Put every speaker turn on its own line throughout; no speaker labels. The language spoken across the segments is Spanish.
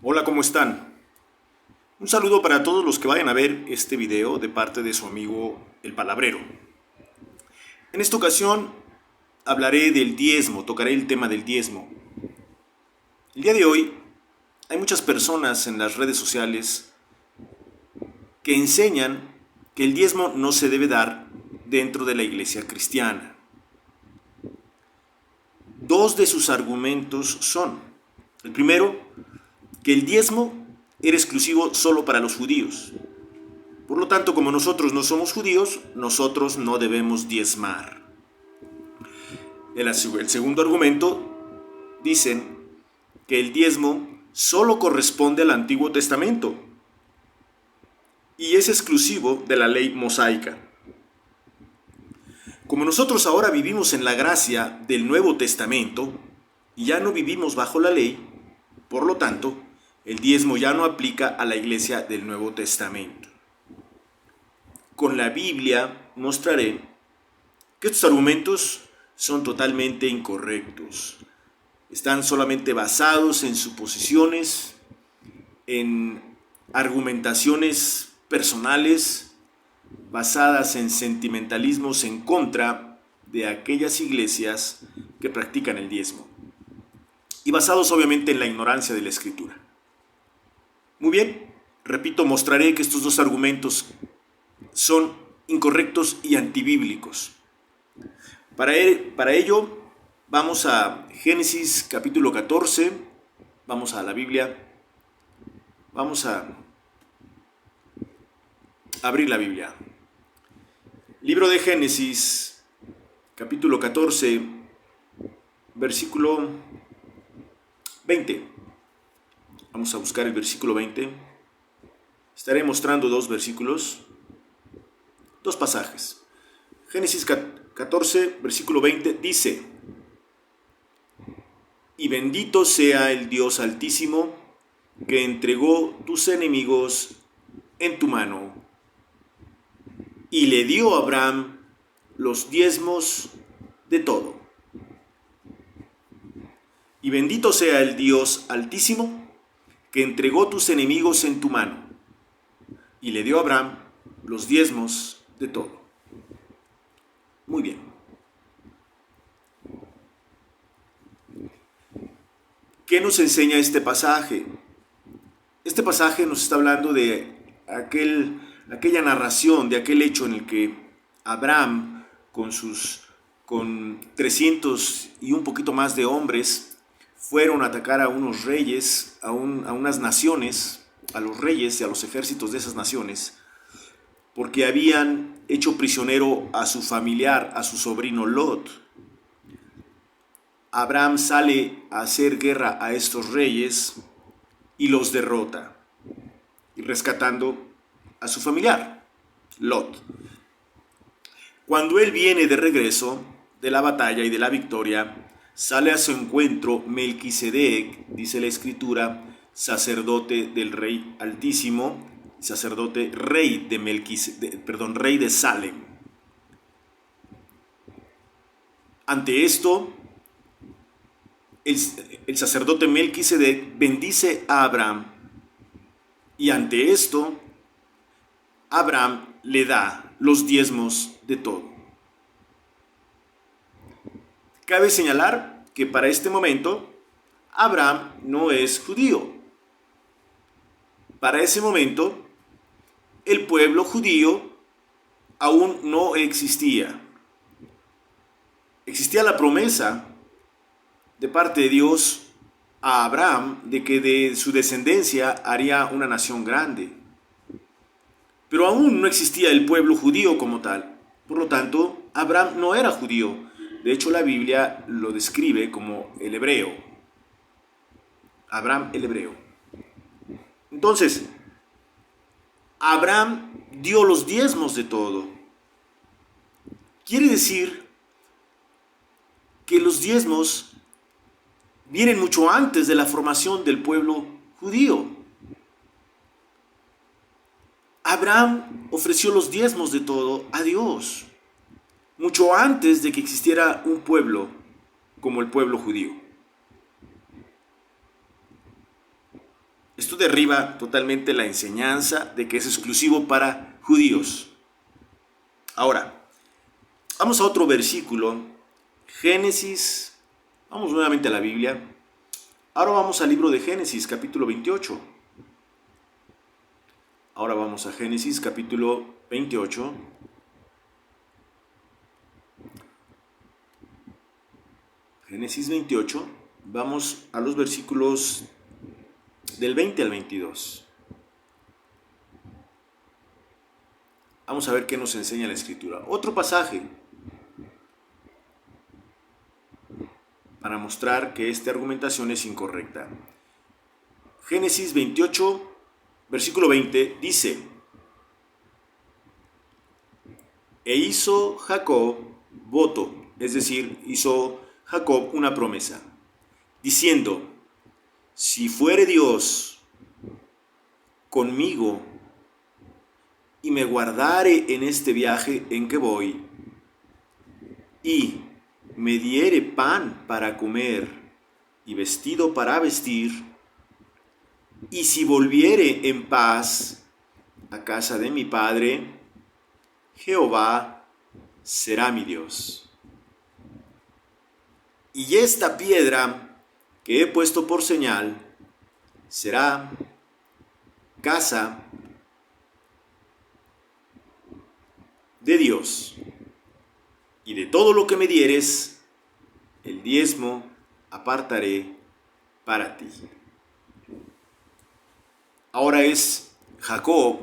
Hola, ¿cómo están? Un saludo para todos los que vayan a ver este video de parte de su amigo El Palabrero. En esta ocasión hablaré del diezmo, tocaré el tema del diezmo. El día de hoy hay muchas personas en las redes sociales que enseñan que el diezmo no se debe dar dentro de la iglesia cristiana. Dos de sus argumentos son: el primero, que el diezmo era exclusivo solo para los judíos. Por lo tanto, como nosotros no somos judíos, nosotros no debemos diezmar. El segundo argumento, dicen que el diezmo solo corresponde al Antiguo Testamento y es exclusivo de la ley mosaica. Como nosotros ahora vivimos en la gracia del Nuevo Testamento y ya no vivimos bajo la ley, por lo tanto, el diezmo ya no aplica a la iglesia del Nuevo Testamento. Con la Biblia mostraré que estos argumentos son totalmente incorrectos. Están solamente basados en suposiciones, en argumentaciones personales, basadas en sentimentalismos en contra de aquellas iglesias que practican el diezmo. Y basados obviamente en la ignorancia de la Escritura. Muy bien, repito, mostraré que estos dos argumentos son incorrectos y antibíblicos. Para ello, vamos a Génesis capítulo 14, vamos a la Biblia, vamos a abrir la Biblia. Libro de Génesis, capítulo 14, versículo 20. Vamos a buscar el versículo 20. Estaré mostrando dos versículos, dos pasajes. Génesis 14, versículo 20 dice: Y bendito sea el Dios Altísimo, que entregó tus enemigos en tu mano, y le dio a Abraham los diezmos de todo. Y bendito sea el Dios Altísimo, que entregó tus enemigos en tu mano, y le dio a Abraham los diezmos de todo. Muy bien. ¿Qué nos enseña este pasaje? Este pasaje nos está hablando de aquella narración, de aquel hecho en el que Abraham, con 300 y un poquito más de hombres, fueron a atacar a unos reyes, a unas naciones, a los reyes y a los ejércitos de esas naciones, porque habían hecho prisionero a su familiar, a su sobrino Lot. Abraham sale a hacer guerra a estos reyes y los derrota, y rescatando a su familiar, Lot. Cuando él viene de regreso de la batalla y de la victoria, sale a su encuentro Melquisedec, dice la Escritura, sacerdote del Rey Altísimo, sacerdote rey rey de Salem. Ante esto, el sacerdote Melquisedec bendice a Abraham, y ante esto, Abraham le da los diezmos de todo. Cabe señalar que para este momento, Abraham no es judío. Para ese momento, el pueblo judío aún no existía. Existía la promesa de parte de Dios a Abraham de que de su descendencia haría una nación grande. Pero aún no existía el pueblo judío como tal. Por lo tanto, Abraham no era judío. De hecho, la Biblia lo describe como el hebreo. Abraham el hebreo. Entonces, Abraham dio los diezmos de todo. Quiere decir que los diezmos vienen mucho antes de la formación del pueblo judío. Abraham ofreció los diezmos de todo a Dios, mucho antes de que existiera un pueblo como el pueblo judío. Esto derriba totalmente la enseñanza de que es exclusivo para judíos. Ahora, vamos a otro versículo. Génesis, vamos nuevamente a la Biblia. Ahora vamos al libro de Génesis, capítulo 28. Ahora vamos a Génesis, capítulo 28. Génesis 28, vamos a los versículos del 20 al 22. Vamos a ver qué nos enseña la Escritura. Otro pasaje para mostrar que esta argumentación es incorrecta. Génesis 28, versículo 20, dice: E hizo Jacob voto, es decir, hizo Jacob una promesa, diciendo: si fuere Dios conmigo y me guardare en este viaje en que voy, y me diere pan para comer y vestido para vestir, y si volviere en paz a casa de mi padre, Jehová será mi Dios. Y esta piedra que he puesto por señal será casa de Dios. Y de todo lo que me dieres, el diezmo apartaré para ti. Ahora es Jacob,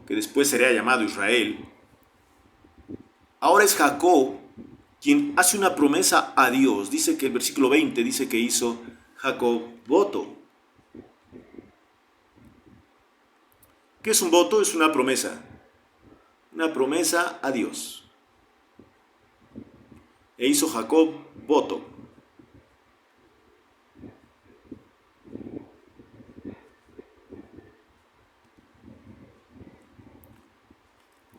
que después sería llamado Israel. Ahora es Jacob quien hace una promesa a Dios. Dice que el versículo 20 dice que hizo Jacob voto. ¿Qué es un voto? Es una promesa a Dios. E hizo Jacob voto.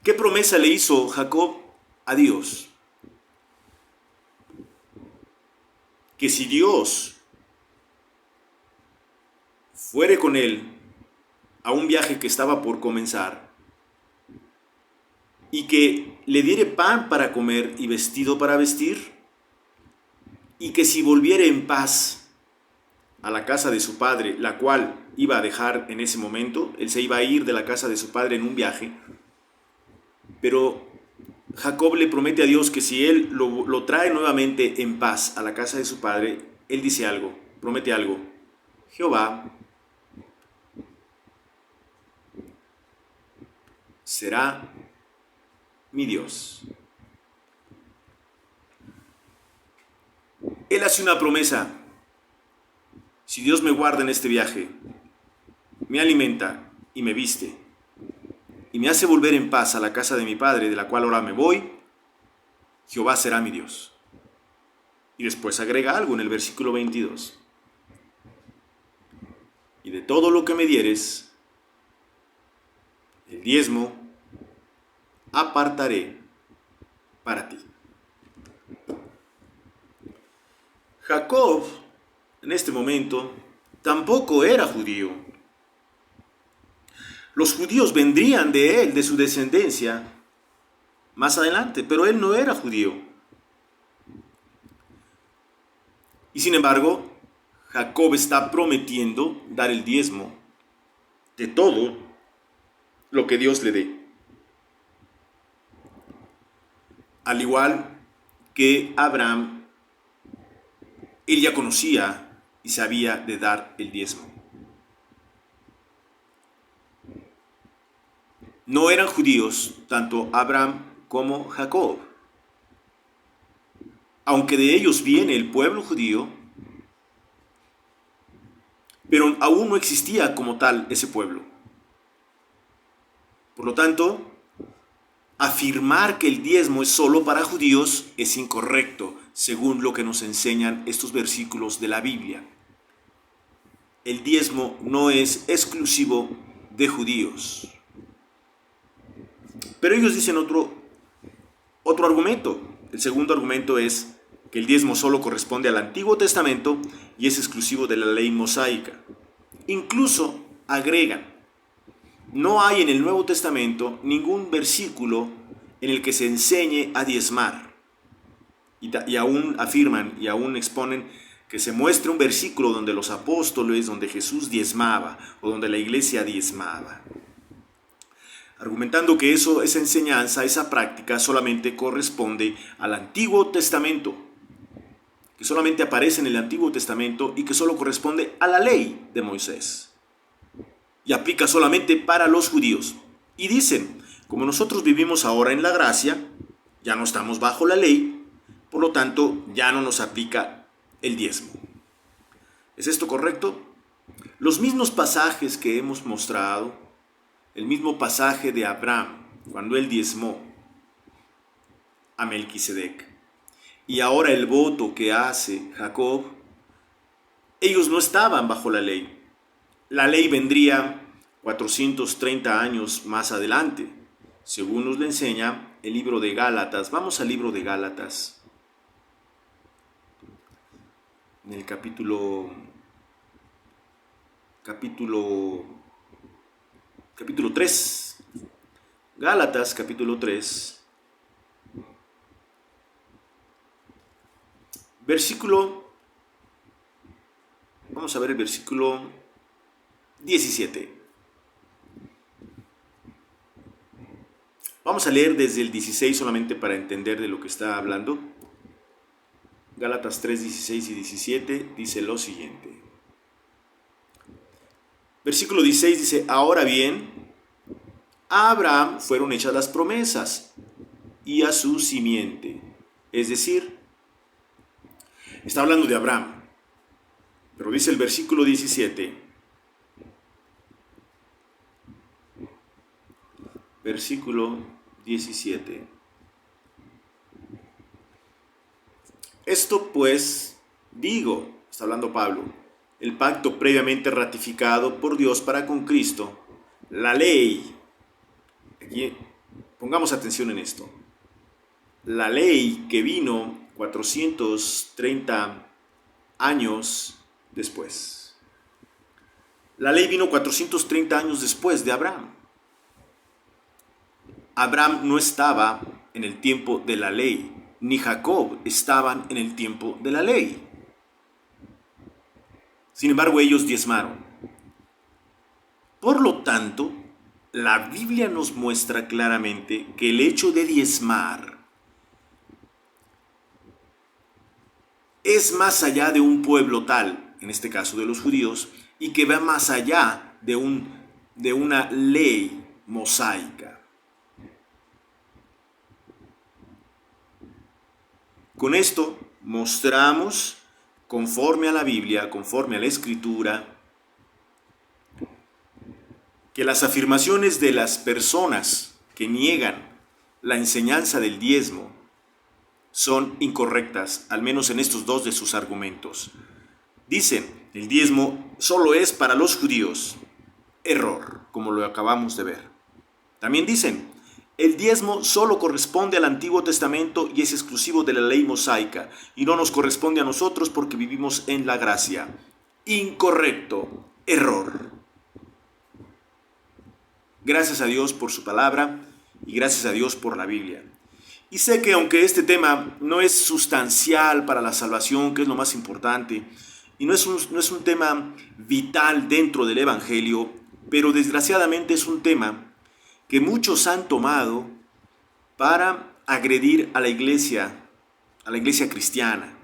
¿Qué promesa le hizo Jacob a Dios? Que si Dios fuere con él a un viaje que estaba por comenzar, y que le diere pan para comer y vestido para vestir, y que si volviere en paz a la casa de su padre, la cual iba a dejar en ese momento, él se iba a ir de la casa de su padre en un viaje, pero Jacob le promete a Dios que si él lo trae nuevamente en paz a la casa de su padre, él dice algo, promete algo: Jehová será mi Dios. Él hace una promesa: si Dios me guarda en este viaje, me alimenta y me viste, y me hace volver en paz a la casa de mi padre, de la cual ahora me voy, Jehová será mi Dios. Y después agrega algo en el versículo 22: y de todo lo que me dieres, el diezmo apartaré para ti. Jacob, en este momento, tampoco era judío. Los judíos vendrían de él, de su descendencia, más adelante, pero él no era judío. Y sin embargo, Jacob está prometiendo dar el diezmo de todo lo que Dios le dé. Al igual que Abraham, él ya conocía y sabía de dar el diezmo. No eran judíos tanto Abraham como Jacob. Aunque de ellos viene el pueblo judío, pero aún no existía como tal ese pueblo. Por lo tanto, afirmar que el diezmo es solo para judíos es incorrecto, según lo que nos enseñan estos versículos de la Biblia. El diezmo no es exclusivo de judíos. Pero ellos dicen otro argumento. El segundo argumento es que el diezmo solo corresponde al Antiguo Testamento y es exclusivo de la ley mosaica. Incluso agregan, no hay en el Nuevo Testamento ningún versículo en el que se enseñe a diezmar. Y aún afirman y aún exponen que se muestre un versículo donde los apóstoles, donde Jesús diezmaba o donde la iglesia diezmaba, argumentando que esa enseñanza, esa práctica solamente corresponde al Antiguo Testamento, que solamente aparece en el Antiguo Testamento y que solo corresponde a la ley de Moisés y aplica solamente para los judíos. Y dicen, como nosotros vivimos ahora en la gracia, ya no estamos bajo la ley, por lo tanto ya no nos aplica el diezmo. ¿Es esto correcto? Los mismos pasajes que hemos mostrado, el mismo pasaje de Abraham, cuando él diezmó a Melquisedec, y ahora el voto que hace Jacob, ellos no estaban bajo la ley. La ley vendría 430 años más adelante, según nos lo enseña el libro de Gálatas. Vamos al libro de Gálatas, en el capítulo 3. Gálatas capítulo 3, vamos a ver el versículo 17. Vamos a leer desde el 16 solamente para entender de lo que está hablando. Gálatas 3, 16 y 17 dice lo siguiente. Versículo 16 dice, ahora bien, a Abraham fueron hechas las promesas y a su simiente. Es decir, está hablando de Abraham, pero dice el versículo 17, versículo 17. Esto pues digo, está hablando Pablo, el pacto previamente ratificado por Dios para con Cristo, la ley, aquí pongamos atención en esto, la ley que vino 430 años después. La ley vino 430 años después de Abraham. Abraham no estaba en el tiempo de la ley, ni Jacob estaban en el tiempo de la ley. Sin embargo, ellos diezmaron. Por lo tanto, la Biblia nos muestra claramente que el hecho de diezmar es más allá de un pueblo tal, en este caso de los judíos, y que va más allá de una ley mosaica. Con esto mostramos, conforme a la Biblia, conforme a la Escritura, que las afirmaciones de las personas que niegan la enseñanza del diezmo son incorrectas, al menos en estos dos de sus argumentos. Dicen, el diezmo solo es para los judíos. Error, como lo acabamos de ver. También dicen, el diezmo solo corresponde al Antiguo Testamento y es exclusivo de la ley mosaica y no nos corresponde a nosotros porque vivimos en la gracia. Incorrecto, error. Gracias a Dios por su palabra y gracias a Dios por la Biblia. Y sé que aunque este tema no es sustancial para la salvación, que es lo más importante, y no es un tema vital dentro del Evangelio, pero desgraciadamente es un tema que muchos han tomado para agredir a la iglesia cristiana,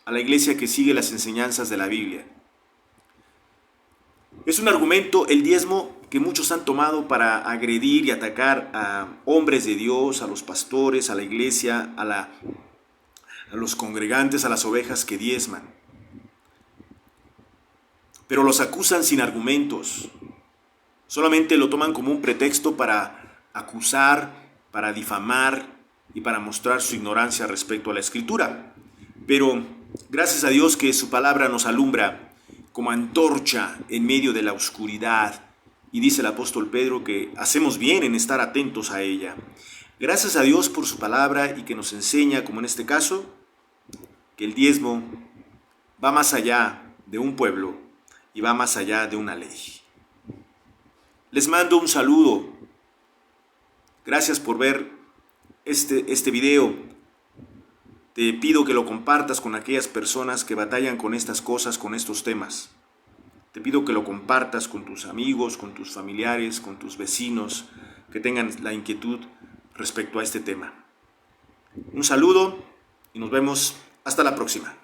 a la iglesia que sigue las enseñanzas de la Biblia. Es un argumento, el diezmo, que muchos han tomado para agredir y atacar a hombres de Dios, a los pastores, a la iglesia, a los congregantes, a las ovejas que diezman. Pero los acusan sin argumentos. Solamente lo toman como un pretexto para acusar, para difamar y para mostrar su ignorancia respecto a la Escritura. Pero gracias a Dios que su palabra nos alumbra como antorcha en medio de la oscuridad. Y dice el apóstol Pedro que hacemos bien en estar atentos a ella. Gracias a Dios por su palabra y que nos enseña, como en este caso, que el diezmo va más allá de un pueblo y va más allá de una ley. Les mando un saludo. Gracias por ver este video. Te pido que lo compartas con aquellas personas que batallan con estas cosas, con estos temas. Te pido que lo compartas con tus amigos, con tus familiares, con tus vecinos, que tengan la inquietud respecto a este tema. Un saludo y nos vemos hasta la próxima.